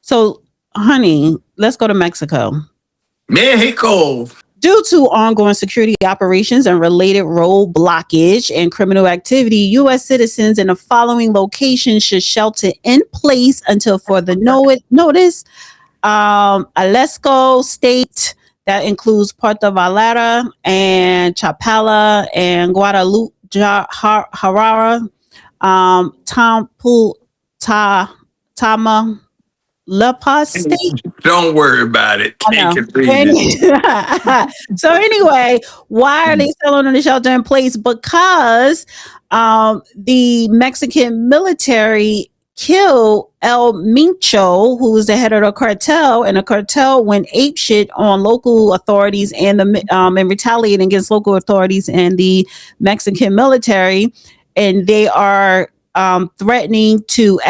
So, honey, let's go to Mexico. Mexico. Due to ongoing security operations and related road blockage and criminal activity, U.S. citizens in the following locations should shelter in place until further notice. Jalisco State, that includes Puerto Vallarta and Chapala and Guadalajara, Tamaulipas State. Don't worry about it. I Take know. it easy. So anyway, why are they still under the shelter in place? Because the Mexican military killed El Mencho, who was the head of the cartel, and the cartel went apeshit on local authorities and retaliating against local authorities and the Mexican military, and they are threatening to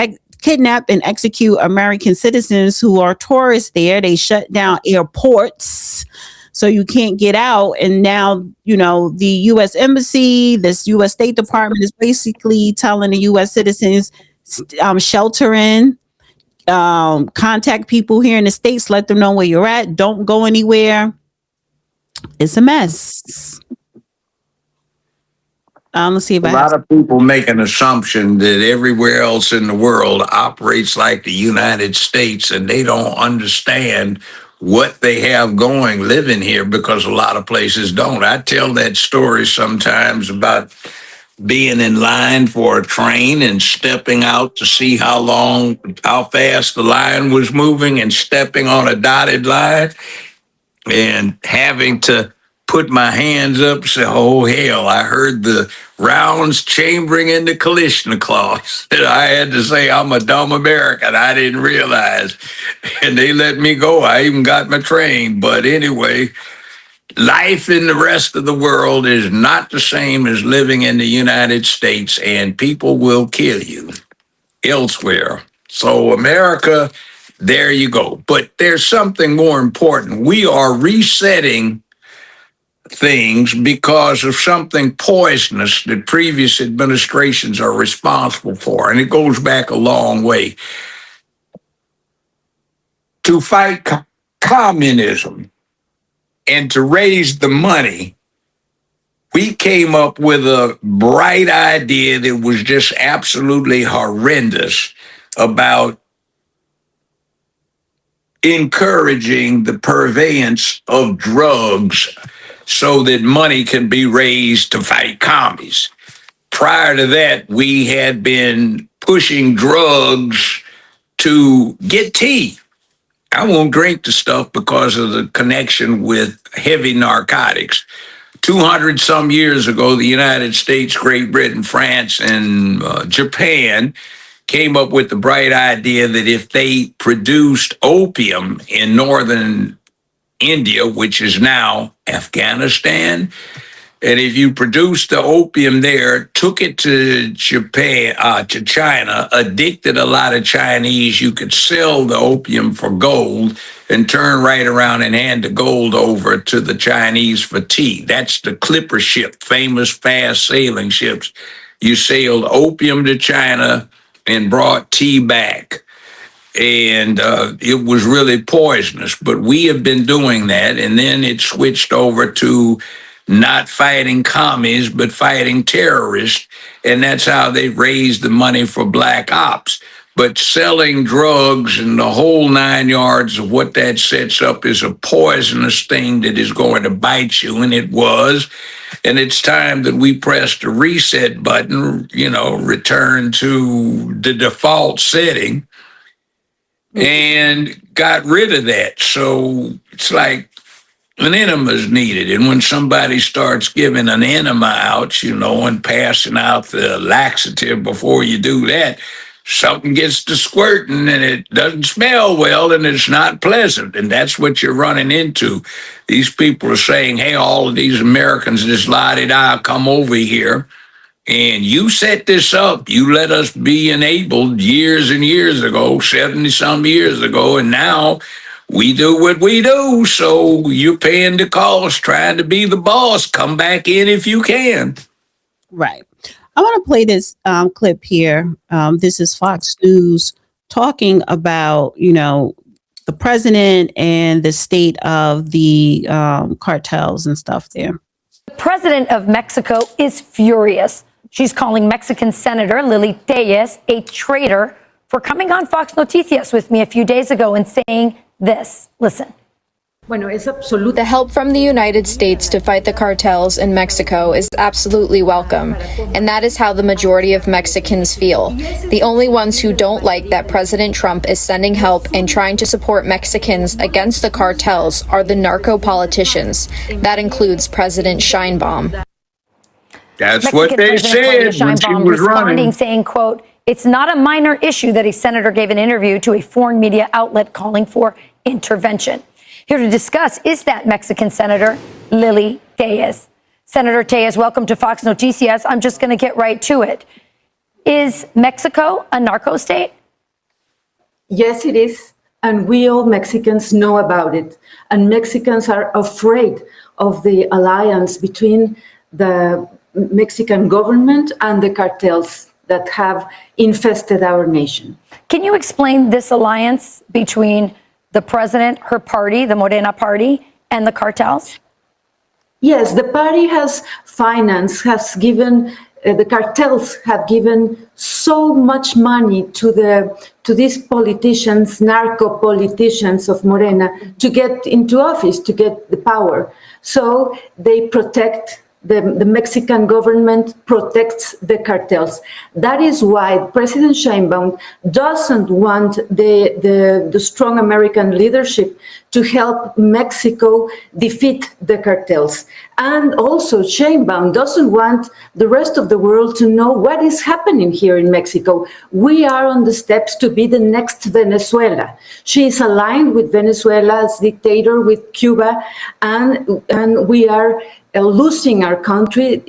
kidnap and execute American citizens who are tourists there. They shut down airports so you can't get out. And now, the U.S. Embassy, this U.S. State Department is basically telling the U.S. citizens, shelter in, contact people here in the States, let them know where you're at. Don't go anywhere. It's a mess. Let's see if A lot of people make an assumption that everywhere else in the world operates like the United States, and they don't understand what they have going living here, because a lot of places don't. I tell that story sometimes about being in line for a train and stepping out to see how fast the line was moving, and stepping on a dotted line and having to put my hands up and say, oh, hell, I heard the rounds chambering in the Kalashnikov. And I had to say, I'm a dumb American. I didn't realize. And they let me go. I even got my train. But anyway, life in the rest of the world is not the same as living in the United States, and people will kill you elsewhere. So America, there you go. But there's something more important. We are resetting things because of something poisonous that previous administrations are responsible for. And it goes back a long way. To fight communism and to raise the money, we came up with a bright idea that was just absolutely horrendous about encouraging the purveyance of drugs so that money can be raised to fight commies. Prior to that, we had been pushing drugs to get tea. I won't drink the stuff because of the connection with heavy narcotics. 200 some years ago, the United States, Great Britain, France, and Japan came up with the bright idea that if they produced opium in northern India, which is now Afghanistan, and if you produced the opium there, took it to Japan, to China, addicted a lot of Chinese, you could sell the opium for gold and turn right around and hand the gold over to the Chinese for tea. That's the clipper ship, famous fast sailing ships. You sailed opium to China and brought tea back. And it was really poisonous, but we have been doing that. And then it switched over to not fighting commies, but fighting terrorists. And that's how they raised the money for black ops. But selling drugs and the whole 9 yards of what that sets up is a poisonous thing that is going to bite you, and it was. And it's time that we press the reset button, return to the default setting, and got rid of that. So it's like an enema is needed. And when somebody starts giving an enema out, and passing out the laxative before you do that, something gets to squirting and it doesn't smell well and it's not pleasant. And that's what you're running into. These people are saying, hey, all of these Americans, this la-di-da, come over here. And you set this up. You let us be enabled years and years ago, 70-some years ago, and now we do what we do. So you're paying the cost, trying to be the boss. Come back in if you can. Right. I want to play this clip here. This is Fox News talking about, the president and the state of the cartels and stuff there. The president of Mexico is furious. She's calling Mexican Senator Lily Téllez a traitor for coming on Fox Noticias with me a few days ago and saying this. Listen. The help from the United States to fight the cartels in Mexico is absolutely welcome, and that is how the majority of Mexicans feel. The only ones who don't like that President Trump is sending help and trying to support Mexicans against the cartels are the narco politicians. That includes President Scheinbaum. That's Mexican what they President said when she Scheinbaum was responding, running. saying, quote, "It's not a minor issue that a senator gave an interview to a foreign media outlet calling for intervention." Here to discuss is that Mexican Senator Lily Téllez. Senator Téllez, welcome to Fox Noticias. I'm just going to get right to it. Is Mexico a narco state? Yes, it is. And we all Mexicans know about it. And Mexicans are afraid of the alliance between the Mexican government and the cartels that have infested our nation. Can you explain this alliance between the president, her party, the Morena party, and the cartels? Yes, the party has financed, has given, the cartels have given so much money to these politicians, narco politicians of Morena, to get into office, to get the power. So they protect. The Mexican government protects the cartels. That is why President Sheinbaum doesn't want the strong American leadership to help Mexico defeat the cartels. And also Sheinbaum doesn't want the rest of the world to know what is happening here in Mexico. We are on the steps to be the next Venezuela. She is aligned with Venezuela's dictator, with Cuba, and we are losing our country.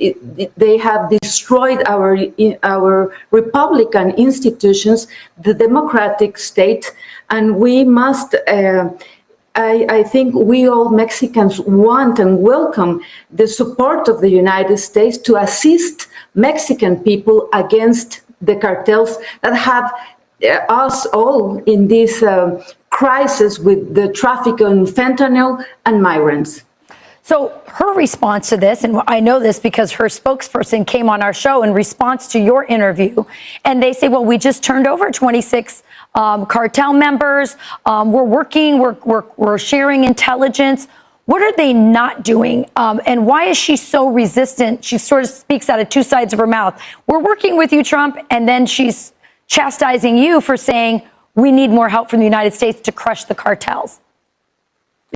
They have destroyed our Republican institutions, the democratic state, and we must, I think we all Mexicans want and welcome the support of the United States to assist Mexican people against the cartels that have us all in this crisis with the traffic in fentanyl and migrants. So her response to this, and I know this because her spokesperson came on our show in response to your interview, and they say, well, we just turned over 26 cartel members. We're working, we're sharing intelligence. What are they not doing? And why is she so resistant? She sort of speaks out of two sides of her mouth. We're working with you, Trump, and then she's chastising you for saying we need more help from the United States to crush the cartels.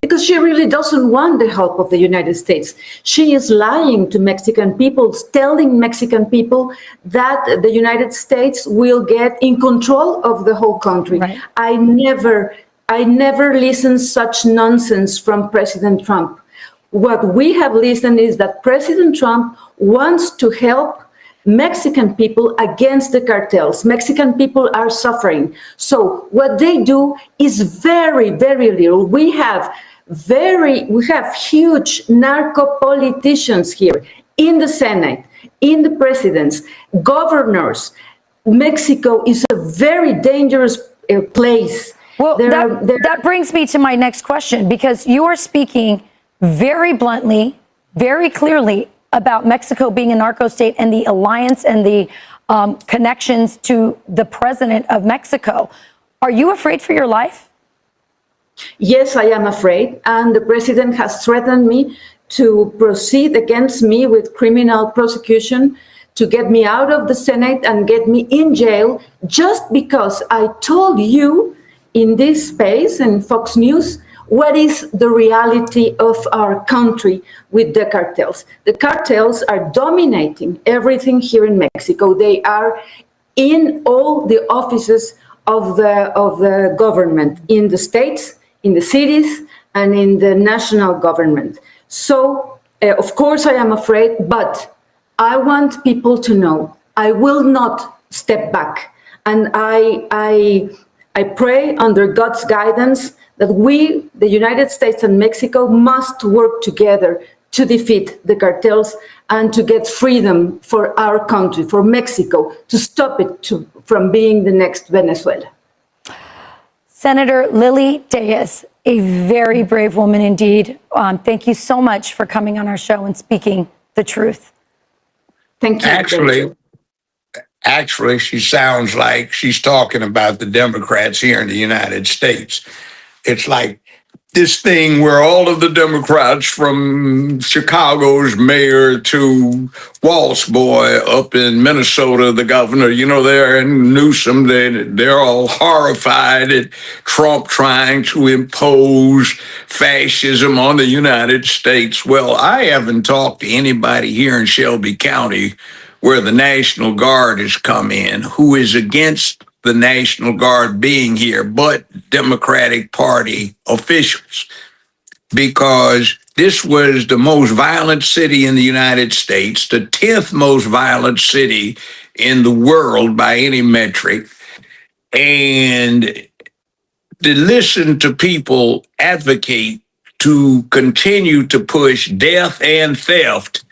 Because she really doesn't want the help of the United States. She is lying to Mexican people, telling Mexican people that the United States will get in control of the whole country. Right. I never listened such nonsense from President Trump. What we have listened is that President Trump wants to help Mexican people against the cartels. Mexican people are suffering. So what they do is very, very little. We have huge narco politicians here in the Senate, in the presidents, governors. Mexico is a very dangerous place. Well, that brings me to my next question, because you are speaking very bluntly, very clearly about Mexico being a narco state and the alliance and the connections to the president of Mexico. Are you afraid for your life? Yes, I am afraid. And the president has threatened me to proceed against me with criminal prosecution, to get me out of the Senate and get me in jail, just because I told you in this space and Fox News what is the reality of our country with the cartels. The cartels are dominating everything here in Mexico. They are in all the offices of the government, in the states, in the cities, and in the national government. So, of course, I am afraid, but I want people to know I will not step back. And I pray under God's guidance that we, the United States and Mexico, must work together to defeat the cartels and to get freedom for our country, for Mexico, to stop it from being the next Venezuela. Senator Lily Téllez, a very brave woman indeed. Thank you so much for coming on our show and speaking the truth. Thank you. Actually, she sounds like she's talking about the Democrats here in the United States. It's like this thing where all of the Democrats, from Chicago's mayor to Walt's boy up in Minnesota, the governor, there, and Newsom, they're all horrified at Trump trying to impose fascism on the United States. Well, I haven't talked to anybody here in Shelby County where the National Guard has come in who is against the National Guard being here, but Democratic Party officials, because this was the most violent city in the United States, the 10th most violent city in the world by any metric. And to listen to people advocate to continue to push death and theft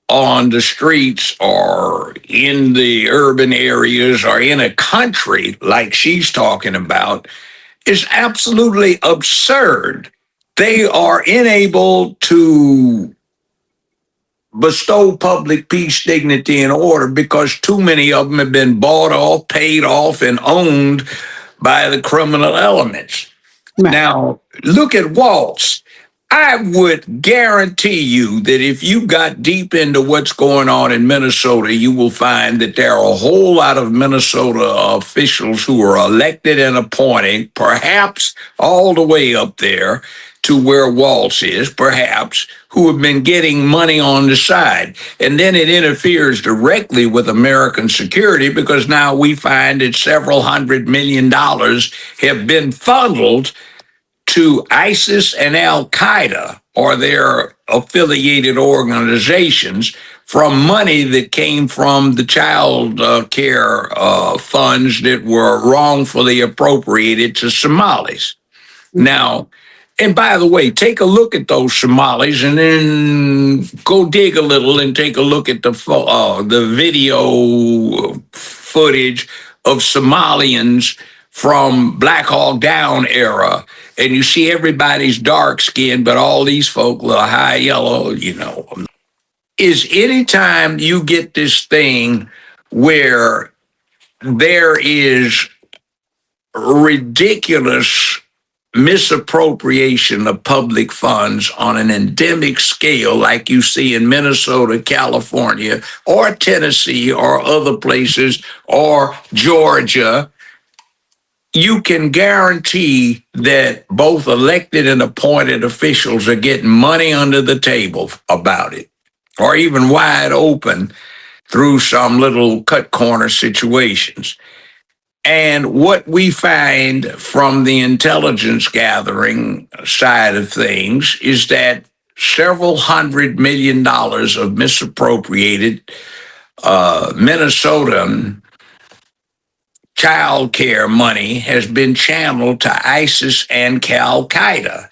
on the streets or in the urban areas or in a country like she's talking about is absolutely absurd. They are unable to bestow public peace, dignity, and order because too many of them have been bought off, paid off, and owned by the criminal elements. Right. Now, look at Waltz. I would guarantee you that if you got deep into what's going on in Minnesota, you will find that there are a whole lot of Minnesota officials who are elected and appointed, perhaps all the way up there to where Waltz is, perhaps, who have been getting money on the side. And then it interferes directly with American security because now we find that several $100 million have been funneled to ISIS and Al-Qaeda or their affiliated organizations from money that came from the child care funds that were wrongfully appropriated to Somalis. Now, and by the way, take a look at those Somalis and then go dig a little and take a look at the video footage of Somalians from Black Hawk Down era. And you see everybody's dark skinned, but all these folk look high yellow, Is anytime you get this thing where there is ridiculous misappropriation of public funds on an endemic scale like you see in Minnesota, California, or Tennessee, or other places, or Georgia, you can guarantee that both elected and appointed officials are getting money under the table about it, or even wide open through some little cut corner situations. And what we find from the intelligence gathering side of things is that several $100 million of misappropriated Minnesotan child care money has been channeled to ISIS and Al-Qaeda.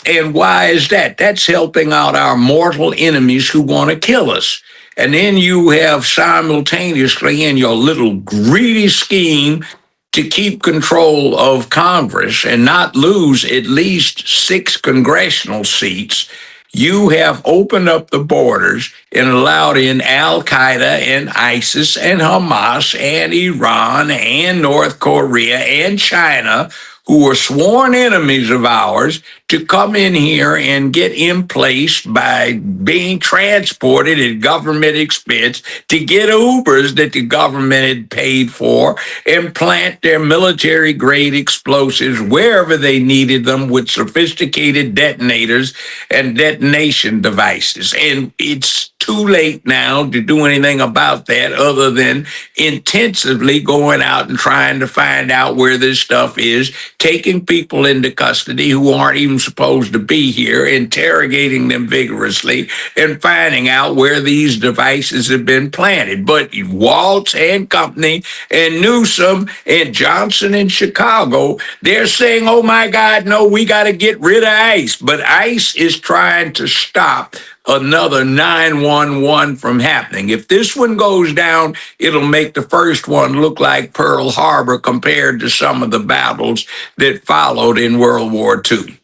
And why is that? That's helping out our mortal enemies who want to kill us. And then you have simultaneously in your little greedy scheme to keep control of Congress and not lose at least 6 congressional seats, you have opened up the borders and allowed in Al-Qaeda and ISIS and Hamas and Iran and North Korea and China, who are sworn enemies of ours, to come in here and get in place by being transported at government expense to get Ubers that the government had paid for and plant their military-grade explosives wherever they needed them with sophisticated detonators and detonation devices. And it's too late now to do anything about that other than intensively going out and trying to find out where this stuff is, taking people into custody who aren't even supposed to be here, interrogating them vigorously, and finding out where these devices have been planted. But Waltz and company and Newsom and Johnson in Chicago, they're saying, oh my God, no, we got to get rid of ICE. But ICE is trying to stop another 9/11 from happening. If this one goes down, it'll make the first one look like Pearl Harbor compared to some of the battles that followed in World War II.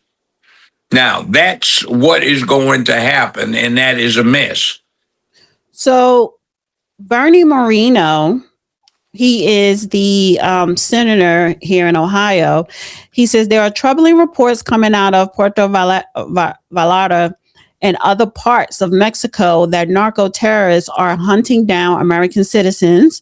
Now, that's what is going to happen, and that is a mess. So Bernie Moreno, he is the senator here in Ohio. He says there are troubling reports coming out of Puerto Vallarta and other parts of Mexico that narco terrorists are hunting down American citizens.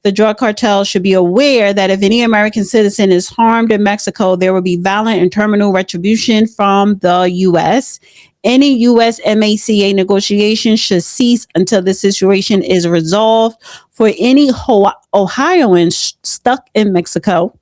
The drug cartel should be aware that if any American citizen is harmed in Mexico, there will be violent and terminal retribution from the U.S. Any U.S. MACA negotiation should cease until the situation is resolved. For any Ohioans stuck in Mexico,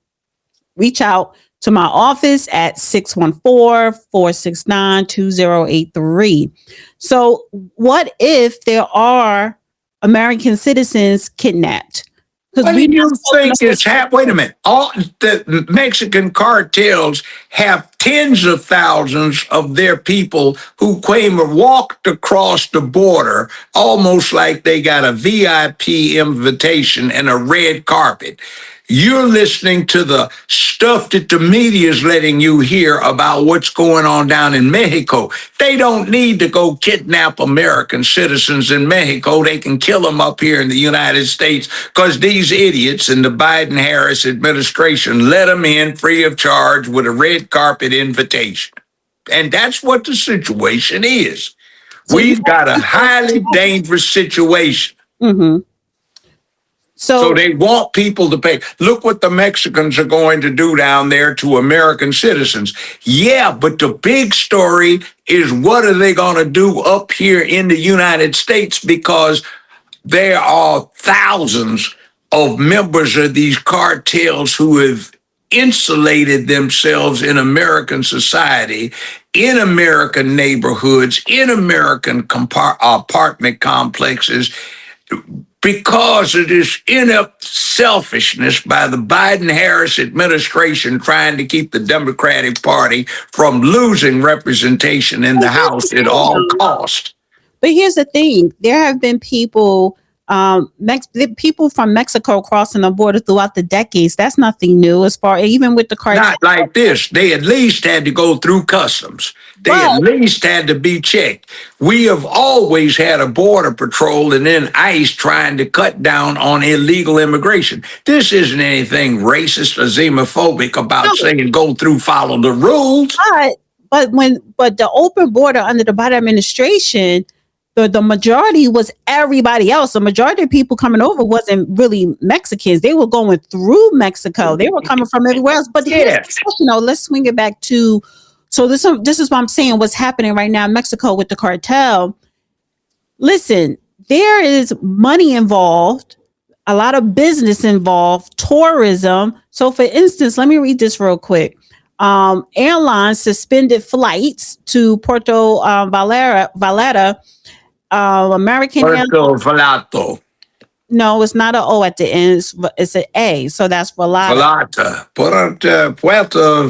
reach out to my office at 614-469-2083. So what if there are American citizens kidnapped? What do you think is happening? Wait a minute. All the Mexican cartels have tens of thousands of their people who came or walked across the border almost like they got a VIP invitation and a red carpet. You're listening to the stuff that the media is letting you hear about what's going on down in Mexico. They don't need to go kidnap American citizens in Mexico. They can kill them up here in the United States because these idiots in the Biden-Harris administration let them in free of charge with a red carpet invitation. And that's what the situation is. We've got a highly dangerous situation. Mm-hmm. So they want people to pay. Look what the Mexicans are going to do down there to American citizens. Yeah, but the big story is what are they going to do up here in the United States, because there are thousands of members of these cartels who have insulated themselves in American society, in American neighborhoods, in American apartment complexes, because of this inept selfishness by the Biden-Harris administration trying to keep the Democratic Party from losing representation in the House at all cost. But here's the thing. There have been people people from Mexico crossing the border throughout the decades. That's nothing new, as far even with the cartel. Not like this. They at least had to go through customs. They at least had to be checked. We have always had a border patrol and then ICE trying to cut down on illegal immigration. This isn't anything racist or xenophobic about saying go through, follow the rules. But the open border under the Biden administration, the majority was everybody else. The majority of people coming over wasn't really Mexicans. They were going through Mexico. They were coming from everywhere else. But let's swing it back to, so this is what I'm saying, what's happening right now in Mexico with the cartel. Listen, there is money involved, a lot of business involved, tourism. So for instance, let me read this real quick. Airlines suspended flights to Puerto Vallarta. American Puerto Vallarta. No, it's not an O at the end. It's an A. So that's Vallarta. Puerto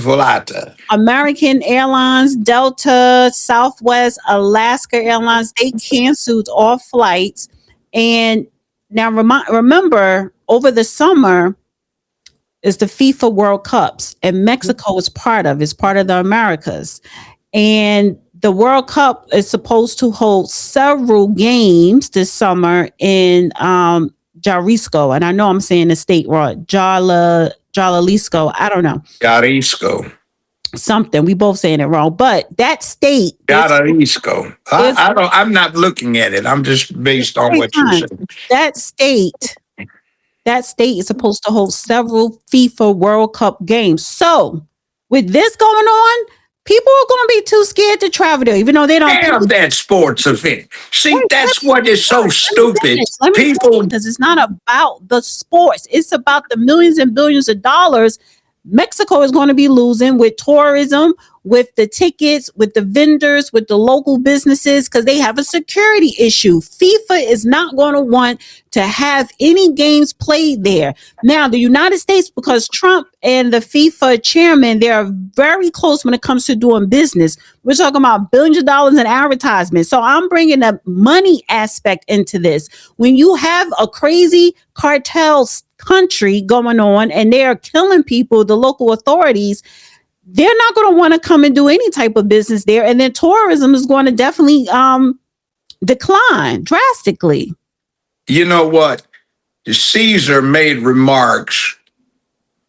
Vallarta. American Airlines, Delta, Southwest, Alaska Airlines, they canceled all flights. And now remember, over the summer is the FIFA World Cups, and Mexico is part of the Americas. And the World Cup is supposed to hold several games this summer in Jalisco. And I know I'm saying the state wrong. Jalisco. I don't know. Jalisco. Something. We both saying it wrong. But that state. Jalisco. I'm not looking at it. I'm just based on what you said. That state is supposed to hold several FIFA World Cup games. So with this going on, people are going to be too scared to travel there, even though they don't. Damn that sports event. See, that's what is so stupid. People, because it's not about the sports. It's about the millions and billions of dollars Mexico is going to be losing with tourism, with the tickets, with the vendors, with the local businesses, because they have a security issue. FIFA is not going to want to have any games played there. Now, the United States, because Trump and the FIFA chairman, they are very close when it comes to doing business. We're talking about billions of dollars in advertisement. So I'm bringing the money aspect into this. When you have a crazy cartels country going on and they are killing people, the local authorities, they're not going to want to come and do any type of business there. And then tourism is going to definitely decline drastically. You know what? Caesar made remarks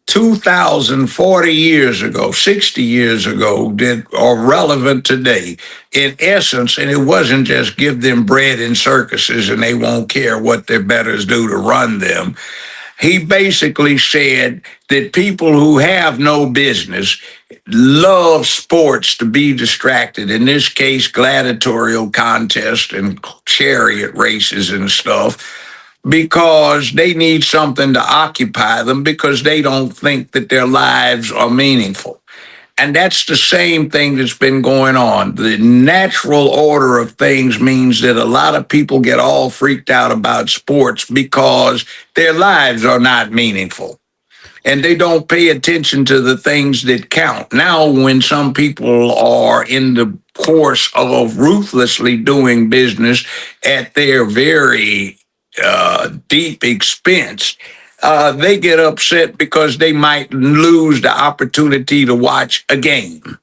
2,040 years ago, 60 years ago, that are relevant today. In essence, and it wasn't just give them bread in circuses and they won't care what their betters do to run them. He basically said that people who have no business love sports to be distracted. In this case, gladiatorial contests and chariot races and stuff, because they need something to occupy them because they don't think that their lives are meaningful. And that's the same thing that's been going on. The natural order of things means that a lot of people get all freaked out about sports because their lives are not meaningful. And they don't pay attention to the things that count. Now, when some people are in the course of ruthlessly doing business at their very deep expense, they get upset because they might lose the opportunity to watch a game.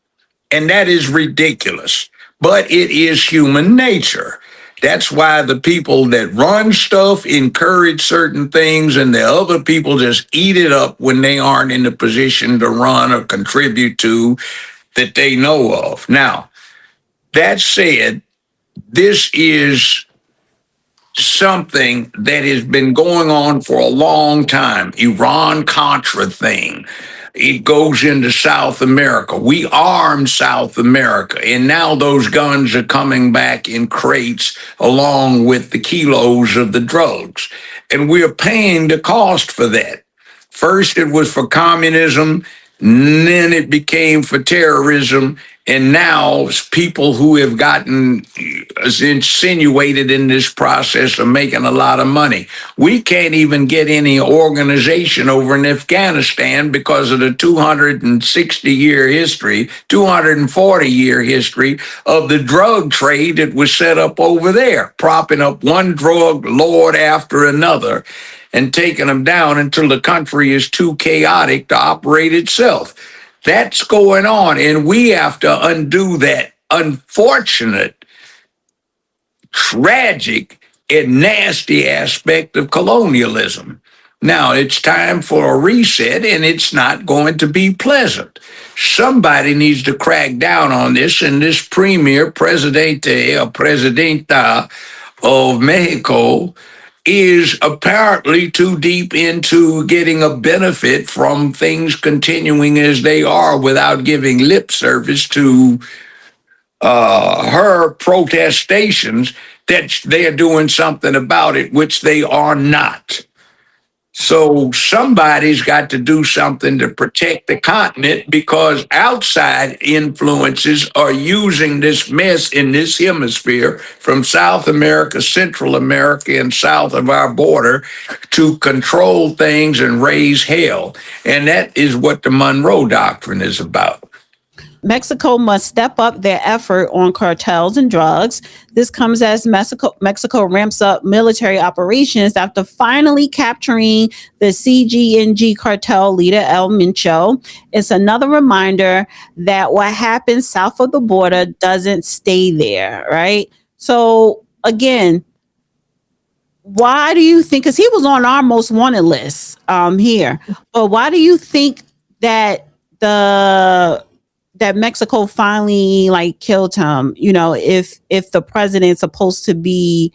And that is ridiculous. But it is human nature. That's why the people that run stuff encourage certain things and the other people just eat it up when they aren't in the position to run or contribute to that they know of. Now, that said, this is something that has been going on for a long time. Iran-Contra thing. It goes into South America. We armed South America, and now those guns are coming back in crates along with the kilos of the drugs. And we're paying the cost for that. First, it was for communism, then it became for terrorism, and now people who have gotten insinuated in this process are making a lot of money. We can't even get any organization over in Afghanistan because of the 260-year history, 240-year history of the drug trade that was set up over there, propping up one drug lord after another and taking them down until the country is too chaotic to operate itself. That's going on, and we have to undo that unfortunate, tragic, and nasty aspect of colonialism. Now, it's time for a reset, and it's not going to be pleasant. Somebody needs to crack down on this, and this premier, presidente or presidenta of Mexico, is apparently too deep into getting a benefit from things continuing as they are without giving lip service to her protestations that they're doing something about it, which they are not. So somebody's got to do something to protect the continent because outside influences are using this mess in this hemisphere from South America, Central America, and south of our border to control things and raise hell. And that is what the Monroe Doctrine is about. Mexico must step up their effort on cartels and drugs. This comes as Mexico ramps up military operations after finally capturing the CGNG cartel leader, El Mencho. It's another reminder that what happens south of the border doesn't stay there, right? So again, why do you think, because he was on our most wanted list here, but why do you think that that Mexico finally killed him, if the president's supposed to be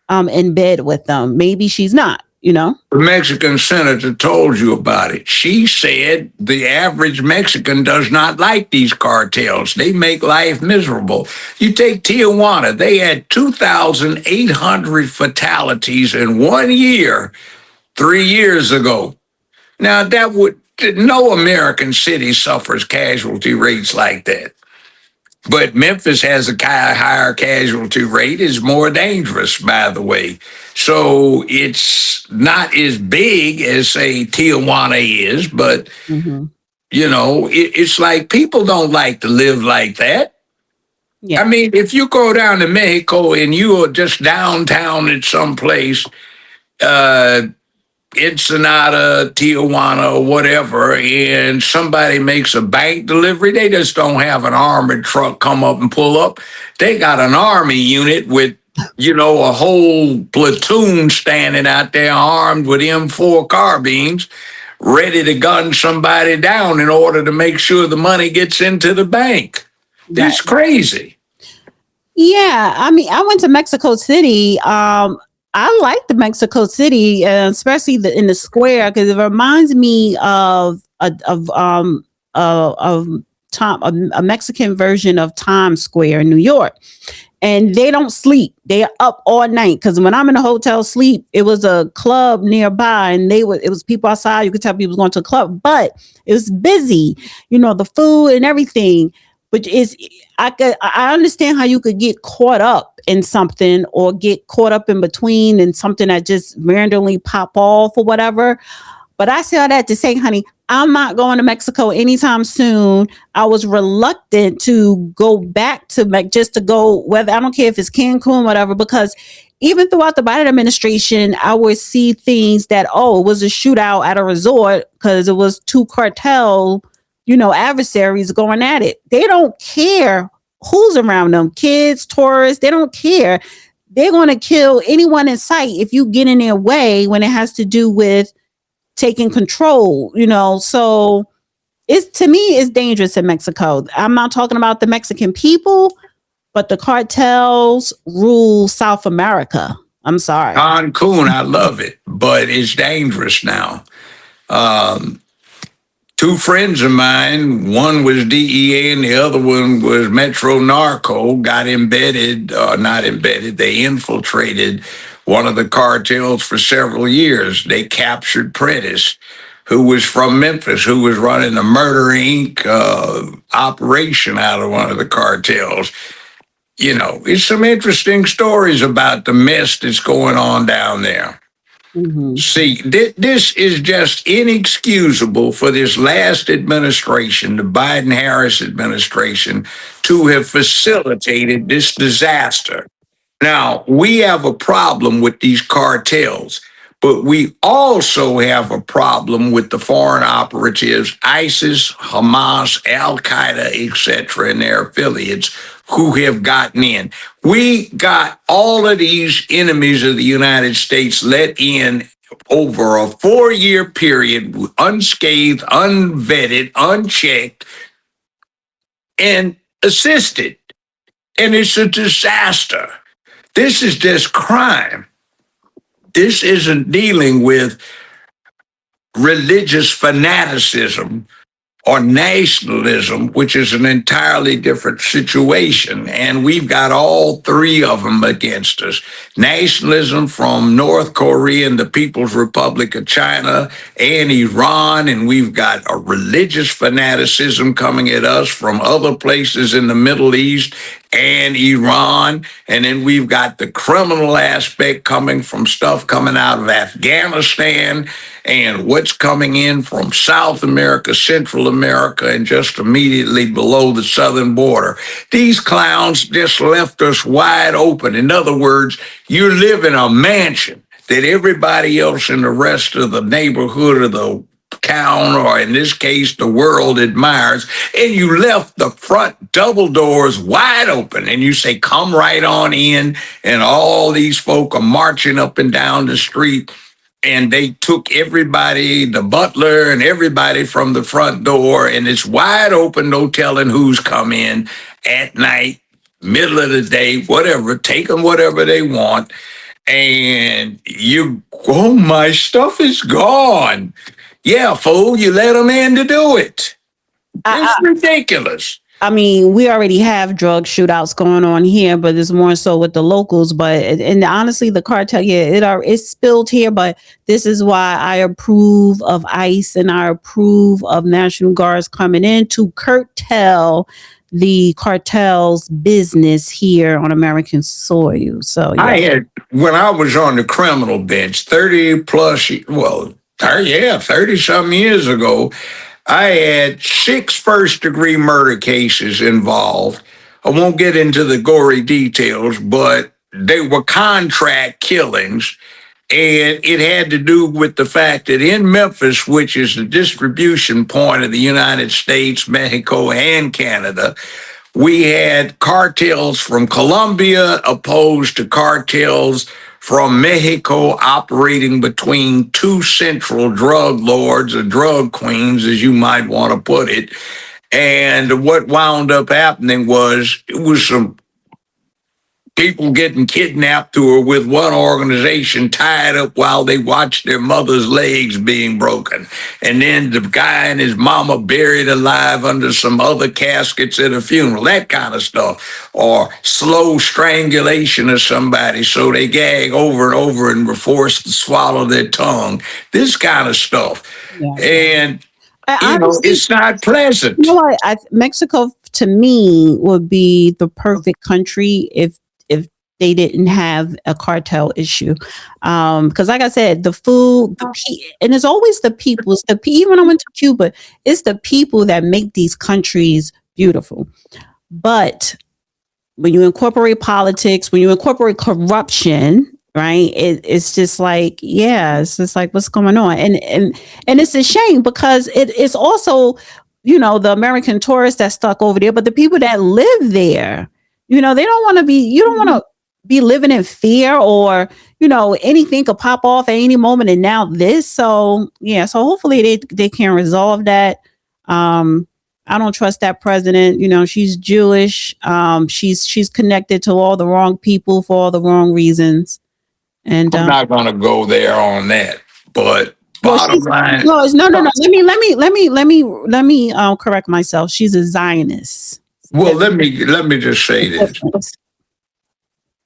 in bed with them? Maybe she's not, The Mexican senator told you about it. She said the average Mexican does not like these cartels. They make life miserable. You take Tijuana, they had 2,800 fatalities in 1 year, 3 years ago. Now, that would no American city suffers casualty rates like that. But Memphis has a higher casualty rate, is more dangerous, by the way. So it's not as big as, say, Tijuana is, but, it's like people don't like to live like that. Yeah. I mean, if you go down to Mexico and you are just downtown at some place, Ensenada, Tijuana, or whatever, and somebody makes a bank delivery, they just don't have an armored truck come up and pull up. They got an army unit with, a whole platoon standing out there armed with M4 carbines, ready to gun somebody down in order to make sure the money gets into the bank. That's crazy. Yeah, I mean, I went to Mexico City. I like the Mexico City, especially in the square, because it reminds me of a Mexican version of Times Square in New York. And they don't sleep; they are up all night. Because when I'm in a hotel sleep, it was a club nearby, and it was people outside. You could tell people was going to a club, but it was busy. The food and everything. But I understand how you could get caught up in something or get caught up in between and something that just randomly pop off or whatever. But I say all that to say, honey, I'm not going to Mexico anytime soon. I was reluctant to go back to just to go, whether I don't care if it's Cancun, whatever, because even throughout the Biden administration, I would see things that, it was a shootout at a resort because it was two cartel adversaries going at it. They don't care who's around them, kids, tourists, they don't care. They're going to kill anyone in sight if you get in their way when it has to do with taking control, So to me, it's dangerous in Mexico. I'm not talking about the Mexican people, but the cartels rule South America. I'm sorry. Cancun, I love it, but it's dangerous now. Two friends of mine, one was DEA and the other one was Metro Narco, got not embedded, they infiltrated one of the cartels for several years. They captured Prentice, who was from Memphis, who was running the Murder Inc. Operation out of one of the cartels. It's some interesting stories about the mess that's going on down there. See, this is just inexcusable for this last administration, the Biden-Harris administration, to have facilitated this disaster. Now, we have a problem with these cartels, but we also have a problem with the foreign operatives, ISIS, Hamas, Al-Qaeda, etc., and their affiliates who have gotten in. We got all of these enemies of the United States let in over a 4-year period, unscathed, unvetted, unchecked, and assisted. And it's a disaster. This is just crime. This isn't dealing with religious fanaticism or nationalism, which is an entirely different situation. And we've got all three of them against us. Nationalism from North Korea and the People's Republic of China and Iran. And we've got a religious fanaticism coming at us from other places in the Middle East and Iran. And then we've got the criminal aspect coming from stuff coming out of Afghanistan and what's coming in from South America, Central America, and just immediately below the southern border. These clowns just left us wide open. In other words, you live in a mansion that everybody else in the rest of the neighborhood or the town, or in this case, the world admires, and you left the front double doors wide open, and you say, come right on in, and all these folk are marching up and down the street, and they took everybody, the butler and everybody from the front door, and it's wide open, no telling who's come in at night, middle of the day, whatever, take them whatever they want, and my stuff is gone. Yeah, fool, you let them in to do it. It's ridiculous. I mean, we already have drug shootouts going on here, but it's more so with the locals. But and honestly, the cartel, it's spilled here. But this is why I approve of ICE and I approve of National Guards coming in to curtail the cartel's business here on American soil. So I had, when I was on the criminal bench, 30 plus, well, 30 some years ago, I had 6 first-degree murder cases involved. I won't get into the gory details, but they were contract killings. And it had to do with the fact that in Memphis, which is the distribution point of the United States, Mexico, and Canada, we had cartels from Colombia opposed to cartels from Mexico operating between 2 central drug lords or drug queens, as you might want to put it. And what wound up happening was it was some people getting kidnapped who were with one organization tied up while they watched their mother's legs being broken. And then the guy and his mama buried alive under some other caskets at a funeral, that kind of stuff. Or slow strangulation of somebody so they gag over and over and were forced to swallow their tongue. This kind of stuff. Yeah. And it's not pleasant. You know what? Mexico, to me, would be the perfect country if they didn't have a cartel issue. Because like I said, the food, and it's always the people. It's even when I went to Cuba, it's the people that make these countries beautiful. But when you incorporate politics, when you incorporate corruption, right? It's just like, it's just like, what's going on? And it's a shame because it's also, the American tourists that stuck over there, but the people that live there, they don't want to be, you don't want to be living in fear or, anything could pop off at any moment. And now this, so hopefully they can resolve that. I don't trust that president. She's Jewish. She's connected to all the wrong people for all the wrong reasons. And I'm not going to go there on that, but bottom line. No. Let me correct myself. She's a Zionist. Well, let me just say this.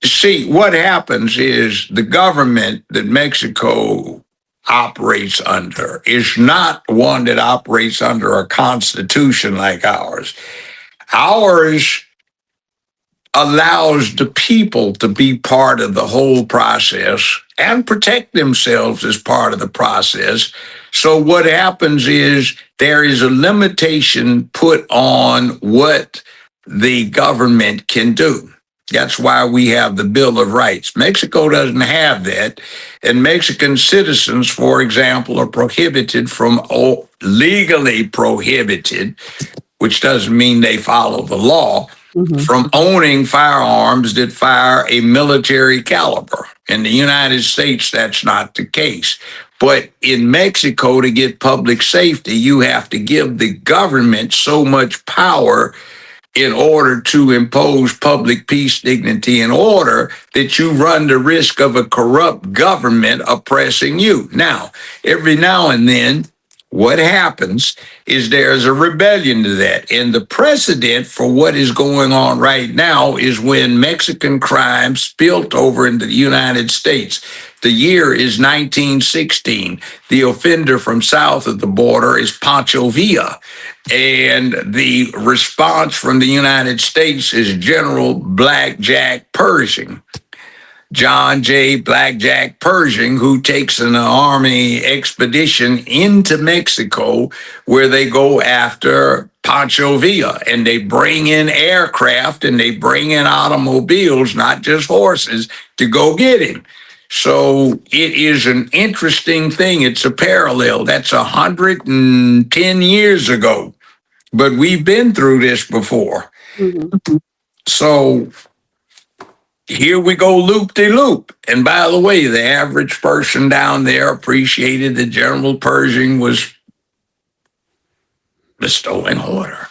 See, what happens is the government that Mexico operates under is not one that operates under a constitution like ours. Ours allows the people to be part of the whole process and protect themselves as part of the process. So what happens is there is a limitation put on what the government can do. That's why we have the Bill of Rights. Mexico doesn't have that. And Mexican citizens, for example, are legally prohibited, which doesn't mean they follow the law, from owning firearms that fire a military caliber. In the United States, that's not the case. But in Mexico, to get public safety, you have to give the government so much power in order to impose public peace, dignity, and order that you run the risk of a corrupt government oppressing you. Now, every now and then, what happens is there's a rebellion to that. And the precedent for what is going on right now is when Mexican crime spilled over into the United States. The year is 1916. The offender from south of the border is Pancho Villa. And the response from the United States is General Blackjack Pershing. John J. Blackjack Pershing, who takes an army expedition into Mexico where they go after Pancho Villa, and they bring in aircraft and they bring in automobiles, not just horses, to go get him. So it is an interesting thing. It's a parallel. That's 110 years ago, but we've been through this before. So here we go loop-de-loop. And by the way, the average person down there appreciated that General Pershing was bestowing order.